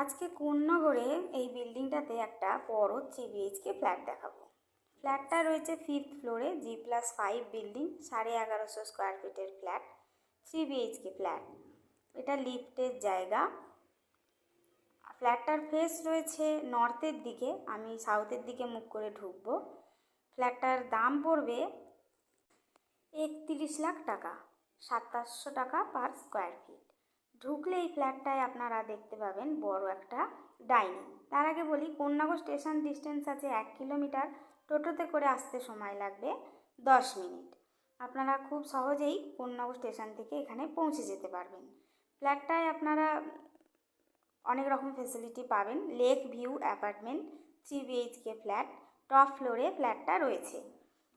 আজকে কোন্নগরে এই বিল্ডিংটাতে একটা বড় 3 BHK ফ্ল্যাট দেখাবো। ফ্ল্যাটটা রয়েছে 5th ফ্লোরে, G+5 বিল্ডিং, 1150 স্কোয়ার ফিটের ফ্ল্যাট, 3 BHK ফ্ল্যাট। এটা লিফটের জায়গা। ফ্ল্যাটটার ফেস রয়েছে নর্থের দিকে, আমি সাউথের দিকে মুখ করে ঢুকবো। ফ্ল্যাটটার দাম পড়বে 31 লাখ টাকা, 2700 টাকা পার স্কোয়ার ফিট। ঢুকলে এই ফ্ল্যাটটায় আপনারা দেখতে পাবেন বড় একটা ডাইনিং। তার আগে বলি, কোন্নগর স্টেশন ডিস্টেন্স আছে 1 কিলোমিটার, টোটোতে করে আসতে সময় লাগবে 10 মিনিট। আপনারা খুব সহজেই কোন্নগর স্টেশন থেকে এখানে পৌঁছে যেতে পারবেন। ফ্ল্যাটটায় আপনারা অনেক রকম ফেসিলিটি পাবেন। Lake view apartment, 3 BHK flat, top ফ্লোরে ফ্ল্যাটটা রয়েছে।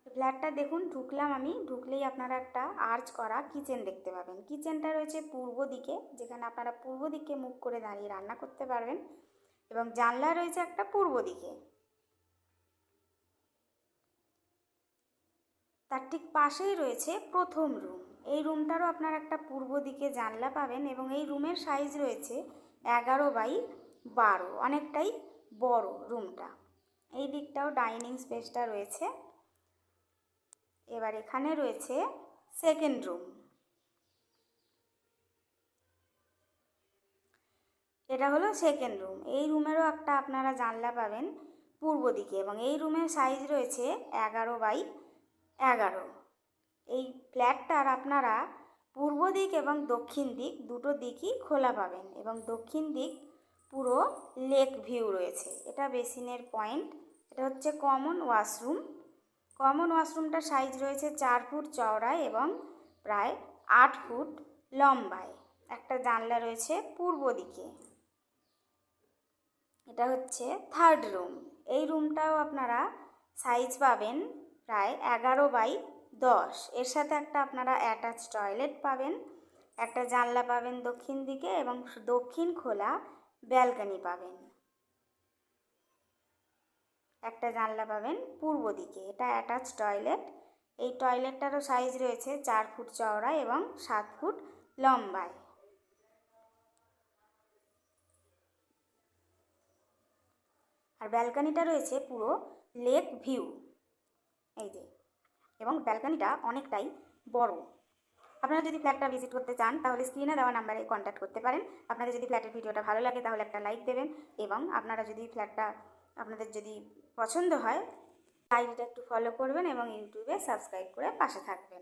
ফ্ল্যাটটা দেখুন, ঢুকলাম আমি, ঢুকলেই আপনারা একটা আর্চ করা কিচেন দেখতে পাবেন। কিচেনটা রয়েছে পূর্ব দিকে, যেখানে আপনারা পূর্ব দিকে মুখ করে দাঁড়িয়ে রান্না করতে পারবেন, এবং জানলা রয়েছে একটা পূর্ব দিকে। তার ঠিক পাশেই রয়েছে প্রথম রুম। এই রুমটারও আপনারা একটা পূর্ব দিকে জানলা পাবেন, এবং এই রুমের সাইজ রয়েছে 11x12, অনেকটাই বড় রুমটা। এই দিকটাও ডাইনিং স্পেসটা রয়েছে। এবার এখানে রয়েছে সেকেন্ড রুম। এটা হলো সেকেন্ড রুম। এই রুমেরও একটা আপনারা জানলা পাবেন পূর্ব দিকে, এবং এই রুমের সাইজ রয়েছে 11x11। এই ফ্ল্যাটটার আপনারা পূর্ব দিক এবং দক্ষিণ দিক দুটো দিকই খোলা পাবেন, এবং দক্ষিণ দিক পুরো লেক ভিউ রয়েছে। এটা বেসিনের পয়েন্ট। এটা হচ্ছে কমন ওয়াশরুম। কমন ওয়াশরুমটার সাইজ রয়েছে 4 ফুট চওড়ায় এবং প্রায় 8 ফুট লম্বায়। একটা জানলা রয়েছে পূর্ব দিকে। এটা হচ্ছে থার্ড রুম। এই রুমটাও আপনারা সাইজ পাবেন প্রায় 11x10। এর সাথে একটা আপনারা অ্যাটাচ টয়লেট পাবেন, একটা জানলা পাবেন দক্ষিণ দিকে, এবং দক্ষিণ খোলা ব্যালকনি পাবেন। একটা জানলা পাবেন পূর্ব দিকে। এটা অ্যাটাচ টয়লেট। এই টয়লেটটারও সাইজ রয়েছে 4 ফুট চওড়ায় এবং 7 ফুট লম্বায়। আর ব্যালকনিটা রয়েছে পুরো লেক ভিউ, এই যে, এবং ব্যালকনিটা অনেকটাই বড়। আপনারা যদি ফ্ল্যাটটা ভিজিট করতে চান তাহলে স্ক্রিনে দেওয়া নাম্বারে কন্ট্যাক্ট করতে পারেন। আপনাদের যদি ফ্ল্যাটের ভিডিওটা ভালো লাগে তাহলে একটা লাইক দেবেন, এবং আপনারা যদি ফ্ল্যাটটা আপনাদের যদি পছন্দ হয় আইডিটা একটু ফলো করবেন এবং ইউটিউবে সাবস্ক্রাইব করে পাশে থাকবেন।